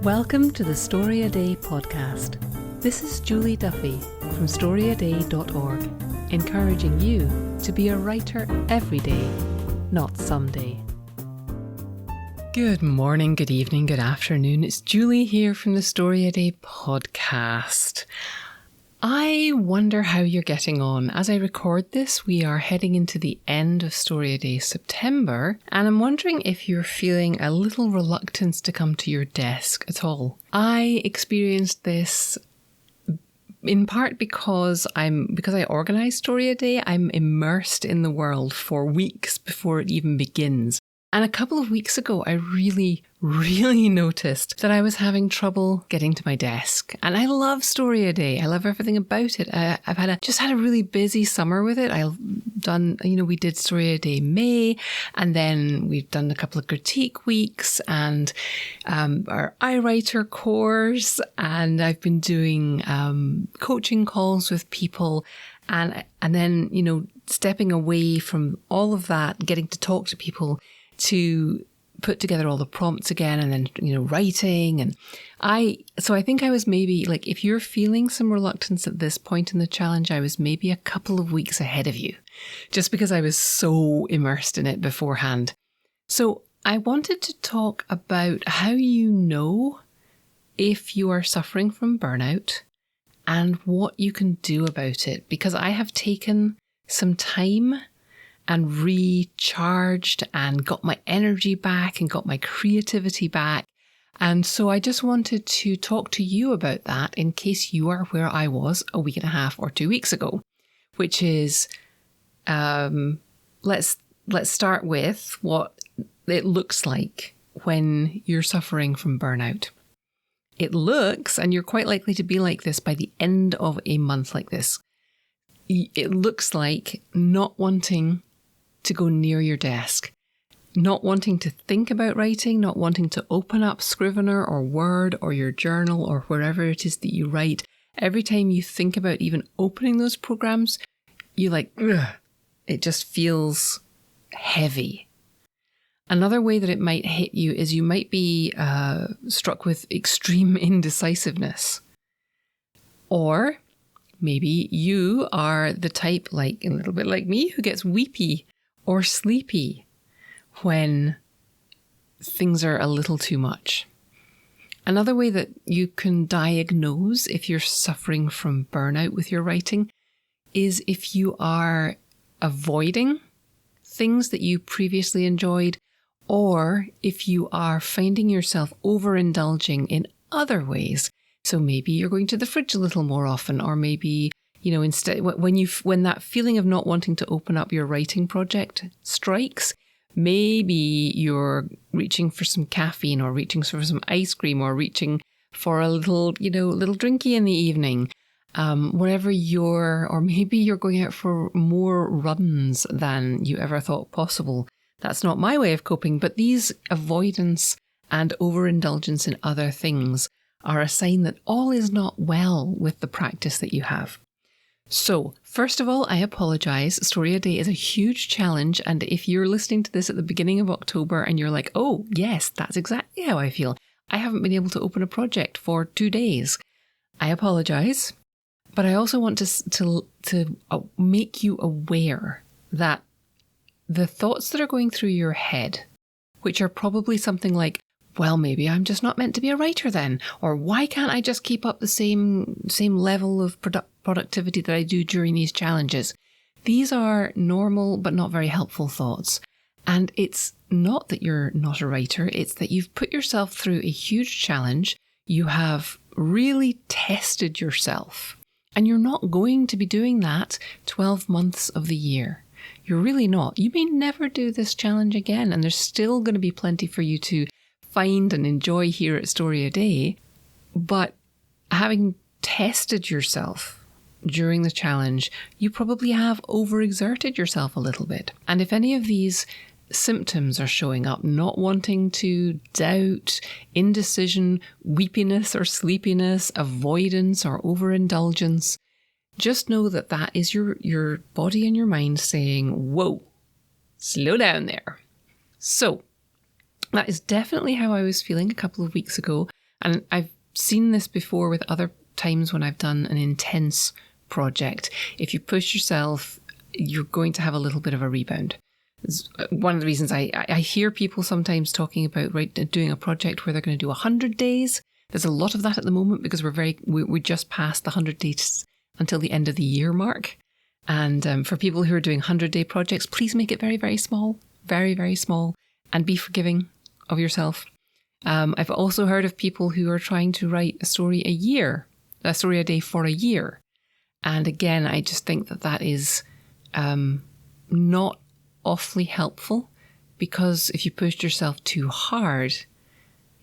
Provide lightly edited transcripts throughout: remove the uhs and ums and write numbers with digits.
Welcome to the StoryADay Podcast. This is Julie Duffy from StoryADay.org, encouraging you to be a writer every day, not someday. Good morning, good evening, good afternoon. It's Julie here from the StoryADay Podcast. I wonder how you're getting on. As I record this, we are heading into the end of StoryADay September, and I'm wondering if you're feeling a little reluctance to come to your desk at all. I experienced this in part because I organise StoryADay. I'm immersed in the world for weeks before it even begins. And a couple of weeks ago, I really noticed that I was having trouble getting to my desk. And I love StoryADay. I love everything about it. I've just had a really busy summer with it. I've done, we did StoryADay May, and then we've done a couple of critique weeks and our iWriter course. And I've been doing coaching calls with people. And then, stepping away from all of that, getting to talk to people, to put together all the prompts again, and then, writing. And so I think I was maybe like, if you're feeling some reluctance at this point in the challenge, I was maybe a couple of weeks ahead of you, just because I was so immersed in it beforehand. So I wanted to talk about how you know if you are suffering from burnout and what you can do about it, because I have taken some time and recharged and got my energy back and got my creativity back. And so I just wanted to talk to you about that in case you are where I was a week and a half or 2 weeks ago, which is, let's start with what it looks like when you're suffering from burnout. It looks, and you're quite likely to be like this by the end of a month like this, it looks like not wanting to go near your desk, not wanting to think about writing, not wanting to open up Scrivener or Word or your journal or wherever it is that you write. Every time you think about even opening those programs, you it just feels heavy. Another way that it might hit you is you might be struck with extreme indecisiveness. Or maybe you are the type, like a little bit like me, who gets weepy or sleepy when things are a little too much. Another way that you can diagnose if you're suffering from burnout with your writing is if you are avoiding things that you previously enjoyed, or if you are finding yourself overindulging in other ways. So maybe you're going to the fridge a little more often, or maybe instead, when that feeling of not wanting to open up your writing project strikes, maybe you're reaching for some caffeine, or reaching for some ice cream, or reaching for a little drinky in the evening, or maybe you're going out for more runs than you ever thought possible. That's not my way of coping, but these avoidance and overindulgence in other things are a sign that all is not well with the practice that you have. So, first of all, I apologize. StoryADay is a huge challenge, and if you're listening to this at the beginning of October and you're like, oh, yes, that's exactly how I feel. I haven't been able to open a project for 2 days. I apologize, but I also want to make you aware that the thoughts that are going through your head, which are probably something like, well, maybe I'm just not meant to be a writer then, or why can't I just keep up the same level of productivity that I do during these challenges? These are normal but not very helpful thoughts. And it's not that you're not a writer, it's that you've put yourself through a huge challenge. You have really tested yourself, and you're not going to be doing that 12 months of the year. You're really not. You may never do this challenge again, and there's still going to be plenty for you to find and enjoy here at StoryADay. But having tested yourself during the challenge, you probably have overexerted yourself a little bit. And if any of these symptoms are showing up, not wanting to, doubt, indecision, weepiness or sleepiness, avoidance or overindulgence, just know that that is your body and your mind saying, whoa, slow down there. So that is definitely how I was feeling a couple of weeks ago. And I've seen this before with other times when I've done an intense project. If you push yourself, you're going to have a little bit of a rebound. It's one of the reasons I hear people sometimes talking about doing a project where they're going to do 100 days. There's a lot of that at the moment because we just passed the 100 days until the end of the year mark. And for people who are doing 100-day projects, please make it very, very small, very, very small, and be forgiving of yourself. I've also heard of people who are trying to write a story a story a day for a year. And again, I just think that is not awfully helpful, because if you push yourself too hard,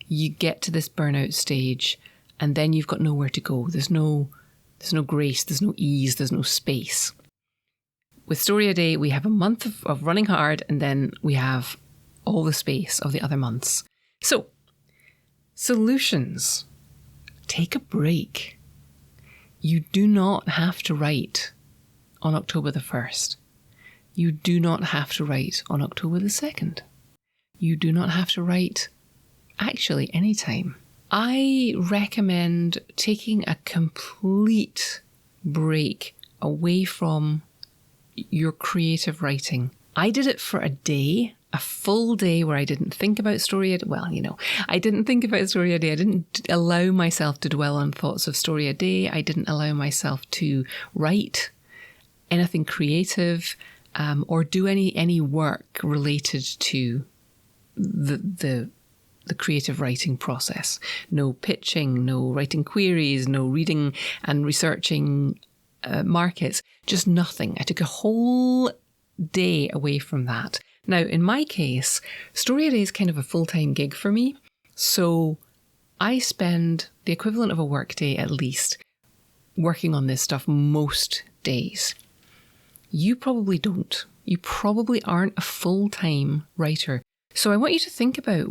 you get to this burnout stage and then you've got nowhere to go. There's no grace, there's no ease, there's no space. With StoryADay, we have a month of running hard, and then we have all the space of the other months. So, solutions. Take a break. You do not have to write on October the 1st. You do not have to write on October the 2nd. You do not have to write actually anytime. I recommend taking a complete break away from your creative writing. I did it for a day, a full day where I didn't think about StoryADay. Well, I didn't think about StoryADay. I didn't allow myself to dwell on thoughts of StoryADay. I didn't allow myself to write anything creative or do any work related to the creative writing process. No pitching, no writing queries, no reading and researching markets, just nothing. I took a whole day away from that. Now, in my case, StoryADay is kind of a full-time gig for me. So I spend the equivalent of a work day at least working on this stuff most days. You probably don't. You probably aren't a full-time writer. So I want you to think about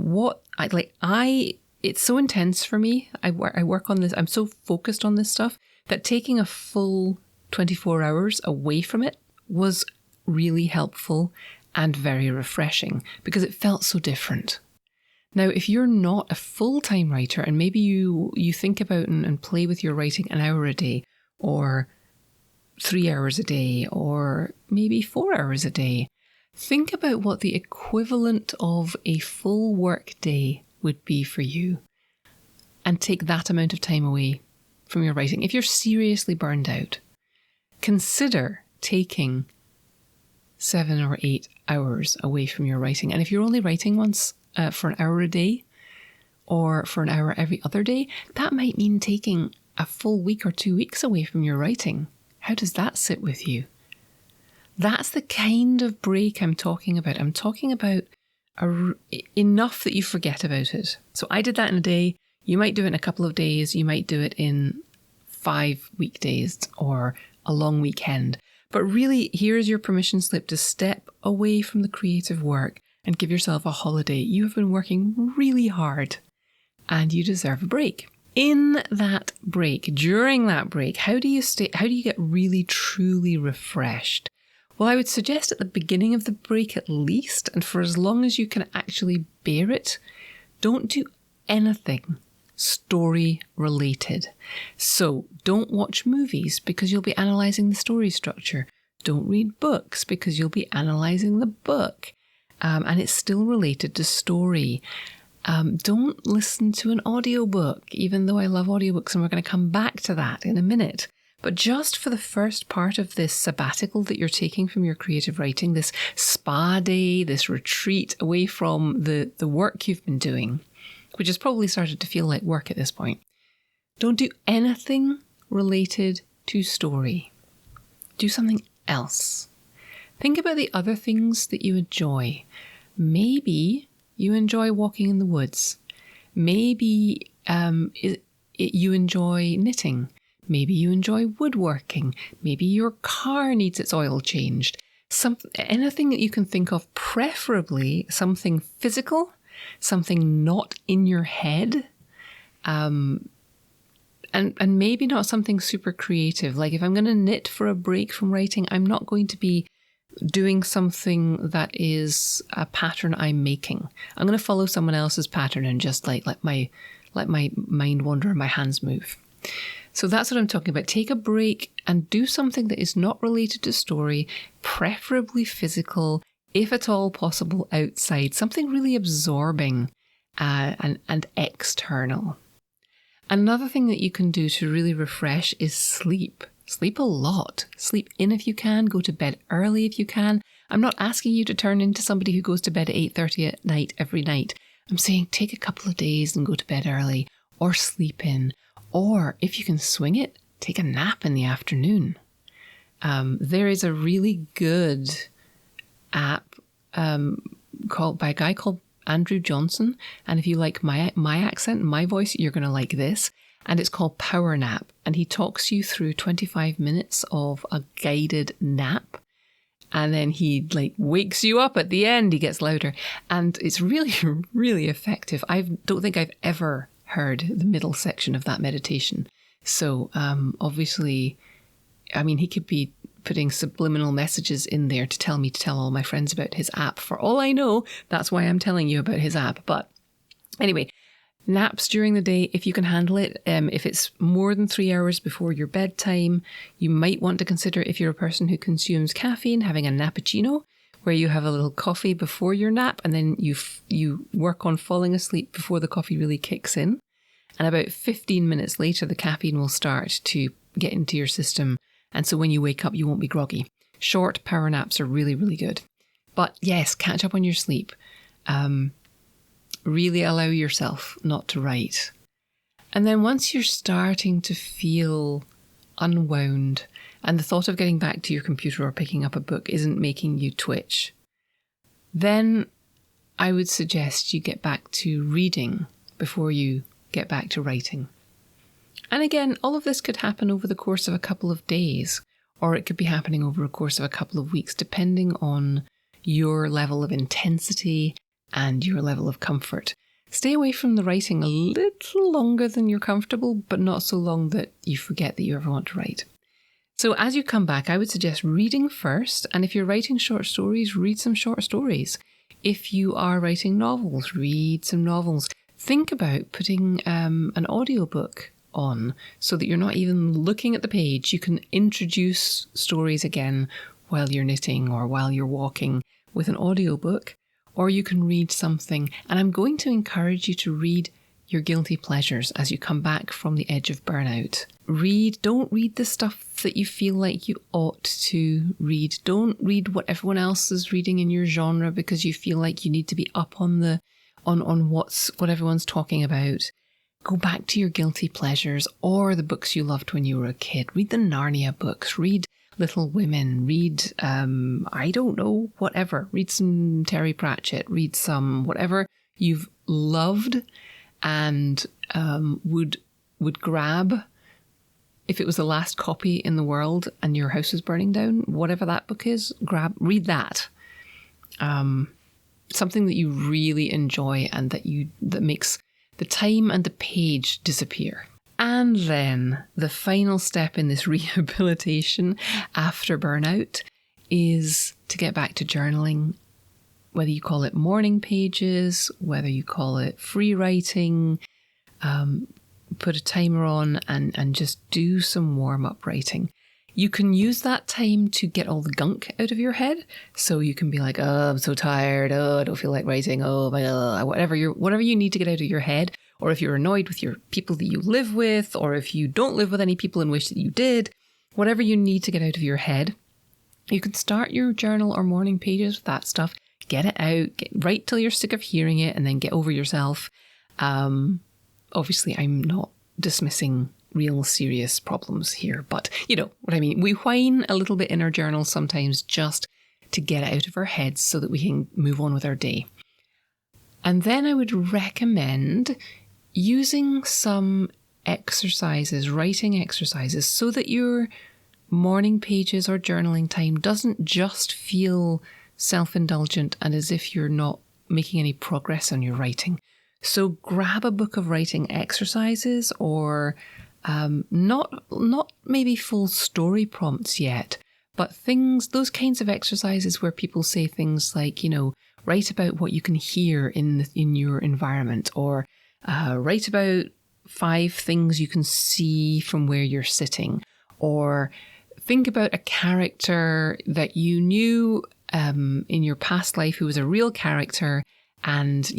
it's so intense for me. I work on this. I'm so focused on this stuff that taking a full 24 hours away from it was really helpful and very refreshing because it felt so different. Now, if you're not a full-time writer and maybe you think about and play with your writing an hour a day or 3 hours a day or maybe 4 hours a day, think about what the equivalent of a full work day would be for you and take that amount of time away from your writing. If you're seriously burned out, consider taking 7 or 8 hours away from your writing. And if you're only writing once for an hour a day or for an hour every other day, that might mean taking a full week or 2 weeks away from your writing. How does that sit with you? That's the kind of break I'm talking about. I'm talking about enough that you forget about it. So I did that in a day. You might do it in a couple of days. You might do it in 5 weekdays or a long weekend. But really, here's your permission slip to step away from the creative work and give yourself a holiday. You have been working really hard and you deserve a break. In that break, during that break, how do you get really, truly refreshed? Well, I would suggest at the beginning of the break at least, and for as long as you can actually bear it, don't do anything story related. So don't watch movies because you'll be analysing the story structure. Don't read books because you'll be analysing the book. And it's still related to story. Don't listen to an audiobook, even though I love audiobooks, and we're going to come back to that in a minute. But just for the first part of this sabbatical that you're taking from your creative writing, this spa day, this retreat away from the work you've been doing, which has probably started to feel like work at this point, don't do anything related to story. Do something else. Think about the other things that you enjoy. Maybe you enjoy walking in the woods. Maybe you enjoy knitting. Maybe you enjoy woodworking. Maybe your car needs its oil changed. Anything that you can think of, preferably something physical, something not in your head, and maybe not something super creative. Like if I'm going to knit for a break from writing, I'm not going to be doing something that is a pattern I'm making. I'm going to follow someone else's pattern and just like let my let my mind wander and my hands move. So that's what I'm talking about. Take a break and do something that is not related to story, preferably physical, if at all possible outside, something really absorbing and external. Another thing that you can do to really refresh is sleep. Sleep a lot. Sleep in if you can. Go to bed early if you can. I'm not asking you to turn into somebody who goes to bed at 8:30 at night every night. I'm saying take a couple of days and go to bed early, or sleep in. Or if you can swing it, take a nap in the afternoon. There is a really good app called by a guy called Andrew Johnson. And if you like my accent and my voice, you're going to like this. And it's called Power Nap. And he talks you through 25 minutes of a guided nap. And then he wakes you up at the end. He gets louder. And it's really, really effective. I don't think I've ever heard the middle section of that meditation. So obviously, I mean, he could be putting subliminal messages in there to tell me to tell all my friends about his app. For all I know, that's why I'm telling you about his app. But anyway, naps during the day, if you can handle it. If it's more than 3 hours before your bedtime, you might want to consider, if you're a person who consumes caffeine, having a nappuccino, where you have a little coffee before your nap and then you work on falling asleep before the coffee really kicks in. And about 15 minutes later, the caffeine will start to get into your system. And so when you wake up, you won't be groggy. Short power naps are really, really good. But yes, catch up on your sleep. Really allow yourself not to write. And then once you're starting to feel unwound and the thought of getting back to your computer or picking up a book isn't making you twitch, then I would suggest you get back to reading before you get back to writing. And again, all of this could happen over the course of a couple of days, or it could be happening over a course of a couple of weeks, depending on your level of intensity and your level of comfort. Stay away from the writing a little longer than you're comfortable, but not so long that you forget that you ever want to write. So as you come back, I would suggest reading first. And if you're writing short stories, read some short stories. If you are writing novels, read some novels. Think about putting an audiobook on so that you're not even looking at the page. You can introduce stories again while you're knitting or while you're walking with an audiobook, or you can read something. And I'm going to encourage you to read your guilty pleasures as you come back from the edge of burnout. Don't read the stuff that you feel like you ought to read. Don't read what everyone else is reading in your genre because you feel like you need to be up on what everyone's talking about. Go back to your guilty pleasures or the books you loved when you were a kid. Read the Narnia books. Read Little Women. Read, I don't know, whatever. Read some Terry Pratchett. Read some whatever you've loved and would grab. If it was the last copy in the world and your house was burning down, whatever that book is, read that. Something that you really enjoy and that makes the time and the page disappear. And then the final step in this rehabilitation after burnout is to get back to journaling, whether you call it morning pages, whether you call it free writing, put a timer on and just do some warm-up writing. You can use that time to get all the gunk out of your head. So you can be like, oh, I'm so tired. Oh, I don't feel like writing. Oh, my God. Whatever you need to get out of your head. Or if you're annoyed with your people that you live with, or if you don't live with any people and wish that you did, whatever you need to get out of your head, you can start your journal or morning pages with that stuff. Get it out, write till you're sick of hearing it, and then get over yourself. Obviously, I'm not dismissing real serious problems here, but you know what I mean. We whine a little bit in our journals sometimes just to get it out of our heads so that we can move on with our day. And then I would recommend using some exercises, writing exercises, so that your morning pages or journaling time doesn't just feel self-indulgent and as if you're not making any progress on your writing. So grab a book of writing exercises or not maybe full story prompts yet, but those kinds of exercises where people say things like, write about what you can hear in your environment, or Write about 5 things you can see from where you're sitting, or think about a character that you knew in your past life who was a real character, and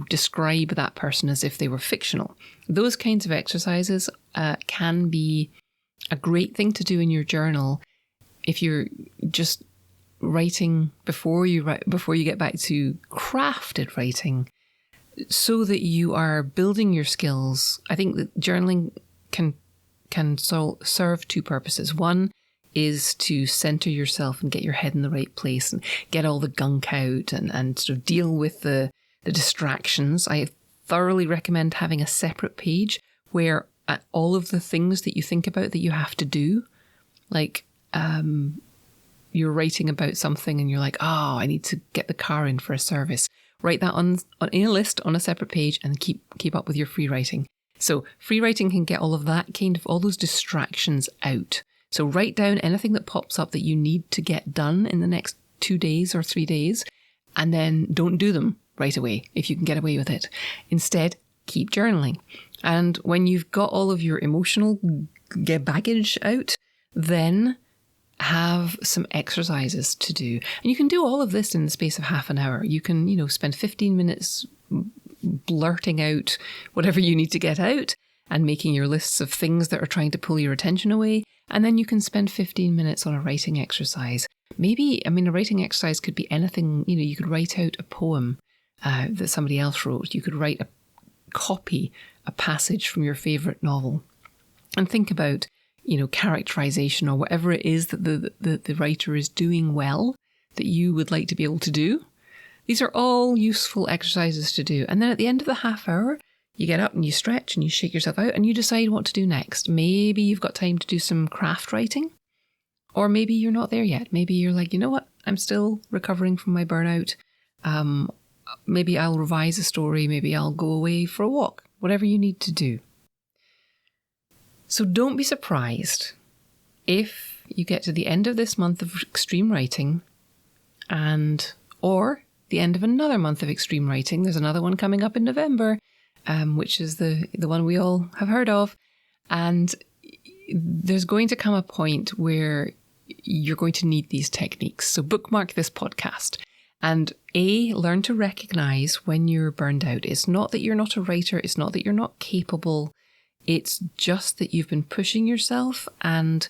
describe that person as if they were fictional. Those kinds of exercises can be a great thing to do in your journal if you're just writing before you get back to crafted writing, so that you are building your skills. I think that journaling can serve 2 purposes. One is to center yourself and get your head in the right place and get all the gunk out and sort of deal with the distractions. I thoroughly recommend having a separate page where all of the things that you think about that you have to do, like you're writing about something and you're like, I need to get the car in for a service. Write that in a list on a separate page and keep up with your free writing. So free writing can get all of that all those distractions out. So write down anything that pops up that you need to get done in the next 2 days or 3 days, and then don't do them right away if you can get away with it. Instead, keep journaling. And when you've got all of your emotional baggage out, then have some exercises to do. And you can do all of this in the space of half an hour. You can, spend 15 minutes blurting out whatever you need to get out and making your lists of things that are trying to pull your attention away. And then you can spend 15 minutes on a writing exercise. Maybe, a writing exercise could be anything. You could write out a poem that somebody else wrote. You could write a passage from your favourite novel, and think about, characterization or whatever it is that the writer is doing well that you would like to be able to do. These are all useful exercises to do. And then at the end of the half hour, you get up and you stretch and you shake yourself out and you decide what to do next. Maybe you've got time to do some craft writing, or maybe you're not there yet. Maybe you're like, you know what? I'm still recovering from my burnout. Maybe I'll revise a story. Maybe I'll go away for a walk. Whatever you need to do. So don't be surprised if you get to the end of this month of extreme writing or the end of another month of extreme writing. There's another one coming up in November, which is the one we all have heard of. And there's going to come a point where you're going to need these techniques. So bookmark this podcast and learn to recognize when you're burned out. It's not that you're not a writer. It's not that you're not capable. It's just that you've been pushing yourself, and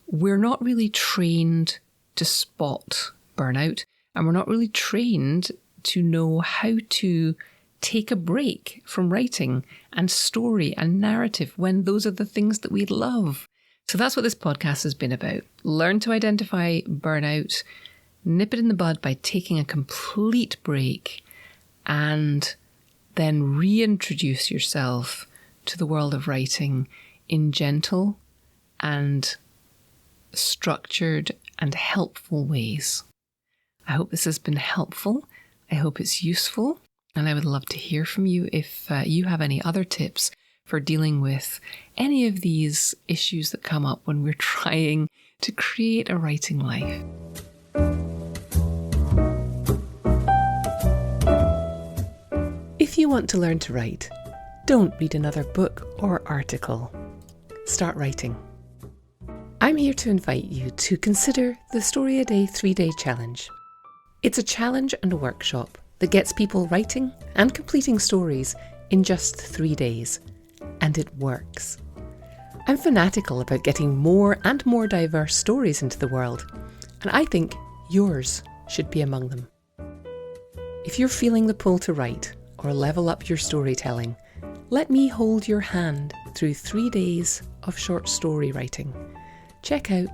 we're not really trained to spot burnout, and we're not really trained to know how to take a break from writing and story and narrative when those are the things that we love. So that's what this podcast has been about. Learn to identify burnout, nip it in the bud by taking a complete break, and then reintroduce yourself to the world of writing in gentle and structured and helpful ways. I hope this has been helpful. I hope it's useful. And I would love to hear from you if you have any other tips for dealing with any of these issues that come up when we're trying to create a writing life. If you want to learn to write, don't read another book or article. Start writing. I'm here to invite you to consider the StoryADay 3-Day Challenge. It's a challenge and a workshop that gets people writing and completing stories in just 3 days. And it works. I'm fanatical about getting more and more diverse stories into the world, and I think yours should be among them. If you're feeling the pull to write or level up your storytelling, let me hold your hand through 3 days of short story writing. Check out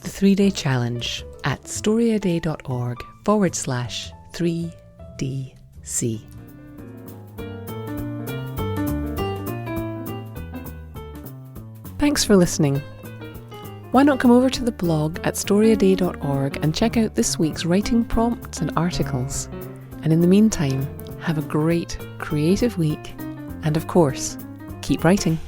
the 3-Day Challenge at storyaday.org/3DC. Thanks for listening. Why not come over to the blog at storyaday.org and check out this week's writing prompts and articles. And in the meantime, have a great creative week. And of course, keep writing.